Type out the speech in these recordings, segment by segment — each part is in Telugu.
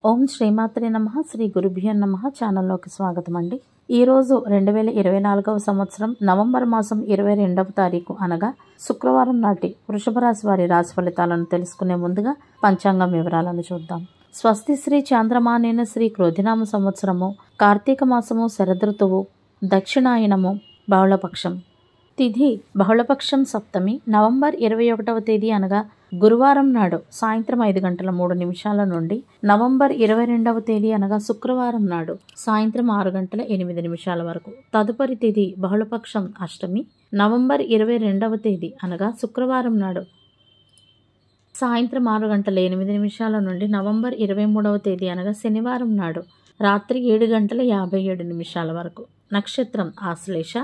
ఓం శ్రీమాత్రే నమః శ్రీ గురుభ్యో నమః ఛానల్లోకి స్వాగతం అండి. ఈరోజు 2024వ సంవత్సరం నవంబర్ మాసం 22వ తారీఖు అనగా శుక్రవారం నాటి వృషభ రాశి వారి రాశి ఫలితాలను తెలుసుకునే ముందుగా పంచాంగం వివరాలను చూద్దాం. స్వస్తి శ్రీ చాంద్రమానేన శ్రీ క్రోధినామ సంవత్సరము కార్తీక మాసము శరదృతువు దక్షిణాయనము బహుళపక్షం తిథి బహుళపక్షం సప్తమి నవంబర్ 21వ తేదీ అనగా గురువారం నాడు సాయంత్రం 5:03 నుండి నవంబర్ 22వ తేదీ అనగా శుక్రవారం నాడు సాయంత్రం 6:08 వరకు. తదుపరి తిథి బహుళపక్షం అష్టమి నవంబర్ 22వ తేదీ అనగా శుక్రవారం నాడు సాయంత్రం 6:08 నుండి నవంబర్ 23వ తేదీ అనగా శనివారం నాడు రాత్రి 7:57 వరకు. నక్షత్రం ఆశ్లేష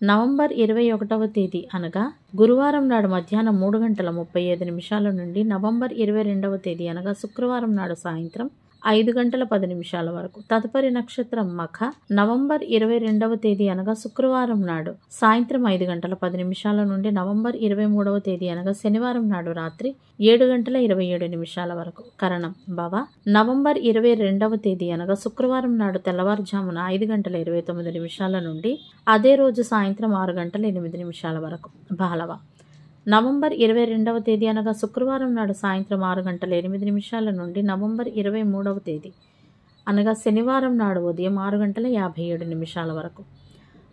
నవంబర్ 21వ తేదీ అనగా గురువారం నాడు మధ్యాహ్నం 3:35 నుండి నవంబర్ 22వ తేదీ అనగా శుక్రవారం నాడు సాయంత్రం 5:10 వరకు. తదుపరి నక్షత్రం మఖ నవంబర్ 22వ తేదీ అనగా శుక్రవారం నాడు సాయంత్రం 5:10 నుండి నవంబర్ 23వ తేదీ అనగా శనివారం నాడు రాత్రి 7:27 వరకు. కరణం భవ నవంబర్ 22వ తేదీ అనగా శుక్రవారం నాడు తెల్లవారుజామున 5:29 నుండి అదే రోజు సాయంత్రం 6:08 వరకు. బాలవ నవంబర్ 22వ తేదీ అనగా శుక్రవారం నాడు సాయంత్రం 6:08 నుండి నవంబర్ 23వ తేదీ అనగా శనివారం నాడు ఉదయం 6:57 వరకు.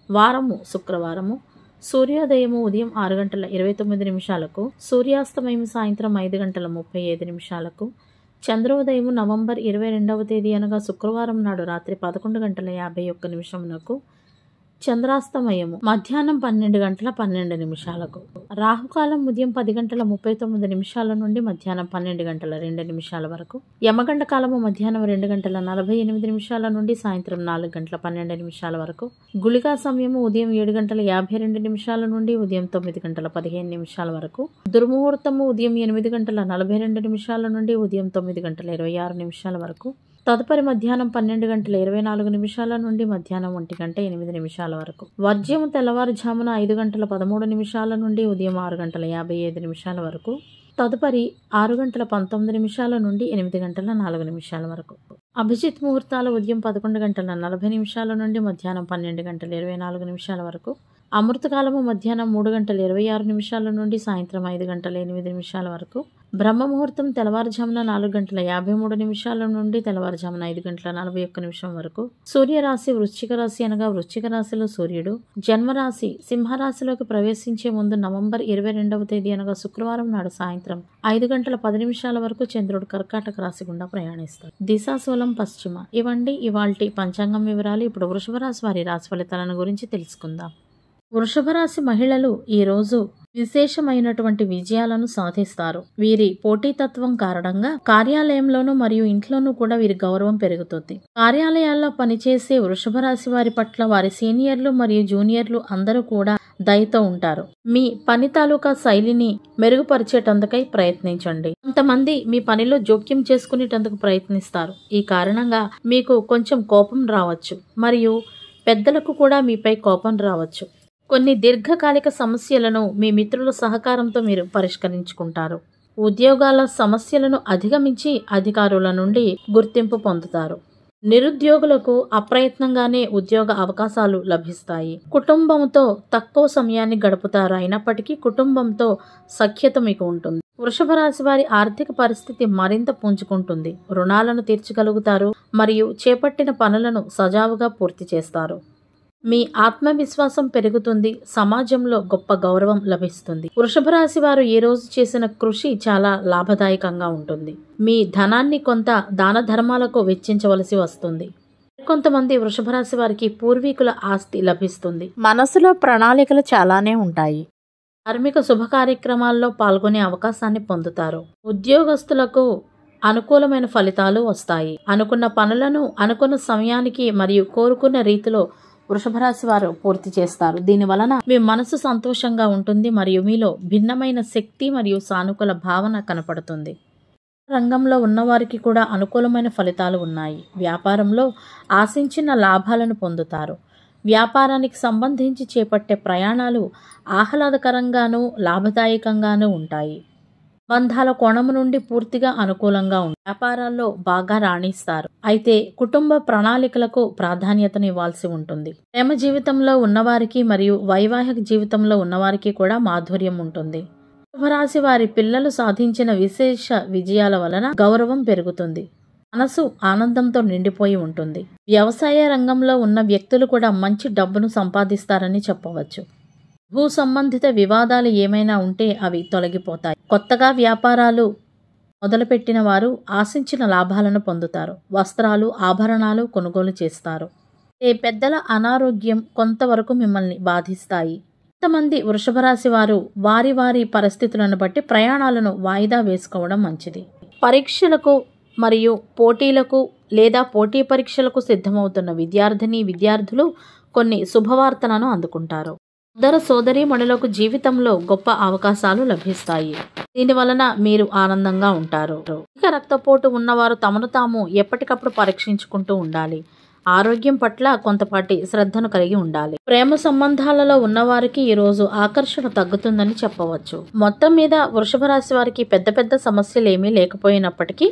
వారము శుక్రవారము సూర్యోదయము ఉదయం 6:29 సూర్యాస్తమయం సాయంత్రం 5:35 చంద్రోదయము నవంబర్ 22వ తేదీ అనగా శుక్రవారం నాడు రాత్రి 11:51 చంద్రాస్తమయము మధ్యాహ్నం 12:12 రాహుకాలం ఉదయం 10:39 నుండి మధ్యాహ్నం 12:02 వరకు. యమగండ కాలము మధ్యాహ్నం 2:48 నుండి సాయంత్రం 4:12 వరకు. గుళికా సమయము ఉదయం 7:52 నుండి ఉదయం 9:15 వరకు. దుర్ముహూర్తము ఉదయం 8:42 నుండి ఉదయం 9:26 వరకు. తదుపరి మధ్యాహ్నం 12:24 నుండి మధ్యాహ్నం 1:08 వరకు. వర్జ్యము తెల్లవారుజామున 5:13 నుండి ఉదయం 6:55 వరకు. తదుపరి 6:19 నుండి 8:04 వరకు. అభిజిత్ ముహూర్తాలు ఉదయం 11:40 నుండి మధ్యాహ్నం 12:24 వరకు. అమృతకాలము మధ్యాహ్నం 3:26 నుండి సాయంత్రం 5:08 వరకు. బ్రహ్మ ముహూర్తం తెల్లవారుజామున 4:53 నుండి తెల్లవారుజామున 5:41 వరకు. సూర్యరాశి వృశ్చిక రాశి అనగా వృశ్చిక రాశిలో సూర్యుడు జన్మరాశి సింహరాశిలోకి ప్రవేశించే ముందు నవంబర్ 22వ తేదీ అనగా శుక్రవారం నాడు సాయంత్రం 5:10 వరకు చంద్రుడు కర్కాటక రాశి గుండా ప్రయాణిస్తాడు. దిశాశూలం పశ్చిమ. ఇవండి ఇవాల్టి పంచాంగం వివరాలు. ఇప్పుడు వృషభ రాశి వారి రాశి ఫలితాలను గురించి తెలుసుకుందాం. వృషభ రాశి మహిళలు ఈ రోజు విశేషమైనటువంటి విజయాలను సాధిస్తారు. వీరి పోటీతత్వం కారణంగా కార్యాలయంలోనూ మరియు ఇంట్లోనూ కూడా వీరి గౌరవం పెరుగుతుంది. కార్యాలయాల్లో పనిచేసే వృషభ రాశి వారి పట్ల వారి సీనియర్లు మరియు జూనియర్లు అందరూ కూడా దయతో ఉంటారు. మీ పని తాలూకా శైలిని మెరుగుపరిచేటందుకై ప్రయత్నించండి. కొంతమంది మీ పనిలో జోక్యం చేసుకునేటందుకు ప్రయత్నిస్తారు. ఈ కారణంగా మీకు కొంచెం కోపం రావచ్చు మరియు పెద్దలకు కూడా మీపై కోపం రావచ్చు. కొన్ని దీర్ఘకాలిక సమస్యలను మీ మిత్రుల సహకారంతో మీరు పరిష్కరించుకుంటారు. ఉద్యోగాల సమస్యలను అధిగమించి అధికారుల నుండి గుర్తింపు పొందుతారు. నిరుద్యోగులకు అప్రయత్నంగానే ఉద్యోగ అవకాశాలు లభిస్తాయి. కుటుంబంతో తక్కువ సమయాన్ని గడుపుతారు. అయినప్పటికీ కుటుంబంతో సఖ్యత మీకు ఉంటుంది. వృషభ రాశి వారి ఆర్థిక పరిస్థితి మరింత పుంజుకుంటుంది. రుణాలను తీర్చగలుగుతారు మరియు చేపట్టిన పనులను సజావుగా పూర్తి చేస్తారు. మీ ఆత్మవిశ్వాసం పెరుగుతుంది. సమాజంలో గొప్ప గౌరవం లభిస్తుంది. వృషభ రాశి వారు ఈ రోజు చేసిన కృషి చాలా లాభదాయకంగా ఉంటుంది. మీ ధనాన్ని కొంత దాన ధర్మాలకు వెచ్చించవలసి వస్తుంది. కొంతమంది వృషభ రాశి వారికి పూర్వీకుల ఆస్తి లభిస్తుంది. మనసులో ప్రణాళికలు చాలానే ఉంటాయి. ధార్మిక శుభ కార్యక్రమాల్లో పాల్గొనే అవకాశాన్ని పొందుతారు. ఉద్యోగస్తులకు అనుకూలమైన ఫలితాలు వస్తాయి. అనుకున్న పనులను అనుకున్న సమయానికి మరియు కోరుకున్న రీతిలో వృషభ రాశి వారు పూర్తి చేస్తారు. దీని వలన మీ మనసు సంతోషంగా ఉంటుంది మరియు మీలో భిన్నమైన శక్తి మరియు సానుకూల భావన కనపడుతుంది. రంగంలో ఉన్నవారికి కూడా అనుకూలమైన ఫలితాలు ఉన్నాయి. వ్యాపారంలో ఆశించిన లాభాలను పొందుతారు. వ్యాపారానికి సంబంధించి చేపట్టే ప్రయాణాలు ఆహ్లాదకరంగానూ లాభదాయకంగానూ ఉంటాయి. బంధాల కోణం నుండి పూర్తిగా అనుకూలంగా ఉంటుంది. వ్యాపారాల్లో బాగా రాణిస్తారు. అయితే కుటుంబ ప్రణాళికలకు ప్రాధాన్యతను ఇవ్వాల్సి ఉంటుంది. ప్రేమ జీవితంలో ఉన్నవారికి మరియు వైవాహిక జీవితంలో ఉన్నవారికి కూడా మాధుర్యం ఉంటుంది. వృషభరాశి వారి పిల్లలు సాధించిన విశేష విజయాల వలన గౌరవం పెరుగుతుంది. మనసు ఆనందంతో నిండిపోయి ఉంటుంది. వ్యవసాయ రంగంలో ఉన్న వ్యక్తులు కూడా మంచి డబ్బును సంపాదిస్తారని చెప్పవచ్చు. భూ సంబంధిత వివాదాలు ఏమైనా ఉంటే అవి తొలగిపోతాయి. కొత్తగా వ్యాపారాలు మొదలుపెట్టిన వారు ఆశించిన లాభాలను పొందుతారు. వస్త్రాలు, ఆభరణాలు కొనుగోలు చేస్తారు. పెద్దల అనారోగ్యం కొంతవరకు మిమ్మల్ని బాధిస్తాయి. కొంతమంది వృషభరాశి వారు వారి వారి పరిస్థితులను బట్టి ప్రయాణాలను వాయిదా వేసుకోవడం మంచిది. పరీక్షలకు మరియు పోటీలకు లేదా పోటీ పరీక్షలకు సిద్ధమవుతున్న విద్యార్థులు కొన్ని శుభవార్తలను అందుకుంటారు. సోదరీమణులకు జీవితంలో గొప్ప అవకాశాలు లభిస్తాయి. దీని వలన మీరు ఆనందంగా ఉంటారు. ఇక రక్తపోటు ఉన్నవారు తమను తాము ఎప్పటికప్పుడు పరీక్షించుకుంటూ ఉండాలి. ఆరోగ్యం పట్ల కొంతపాటి శ్రద్ధను కలిగి ఉండాలి. ప్రేమ సంబంధాలలో ఉన్నవారికి ఈరోజు ఆకర్షణ తగ్గుతుందని చెప్పవచ్చు. మొత్తం మీద వృషభ రాశి వారికి పెద్ద పెద్ద సమస్యలు ఏమీ లేకపోయినప్పటికీ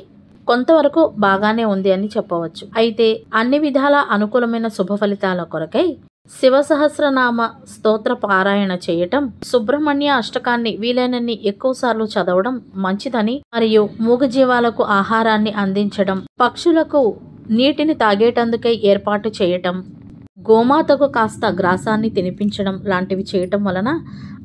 కొంతవరకు బాగానే ఉంది అని చెప్పవచ్చు. అయితే అన్ని విధాల అనుకూలమైన శుభ ఫలితాల కొరకై శివ సహస్రనామ స్తోత్ర పారాయణ చేయటం, సుబ్రహ్మణ్య అష్టకాన్ని వీలైనన్ని ఎక్కువ సార్లు చదవడం మంచిదని, మరియు మూగజీవాలకు ఆహారాన్ని అందించడం, పక్షులకు నీటిని తాగేటందుకై ఏర్పాటు చేయటం, గోమాతకు కాస్త గ్రాసాన్ని తినిపించడం లాంటివి చేయటం వలన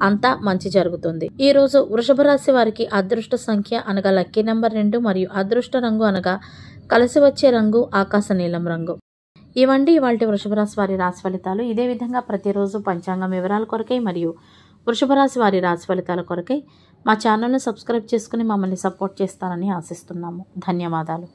అంతా మంచి జరుగుతుంది. ఈ రోజు వృషభ రాశి వారికి అదృష్ట సంఖ్య అనగా లక్కీ నెంబర్ 2 మరియు అదృష్ట రంగు అనగా కలిసి వచ్చే రంగు ఆకాశ నీలం రంగు. ఇవండి ఇవాల్టి వృషభ రాశి వారి రాశి ఫలితాలు. ఇదే విధంగా ప్రతిరోజు పంచాంగం వివరాల కొరకై మరియు వృషభ రాశి వారి రాశి ఫలితాల కొరకై మా ఛానల్ను సబ్స్క్రైబ్ చేసుకుని మమ్మల్ని సపోర్ట్ చేస్తారని ఆశిస్తున్నాము. ధన్యవాదాలు.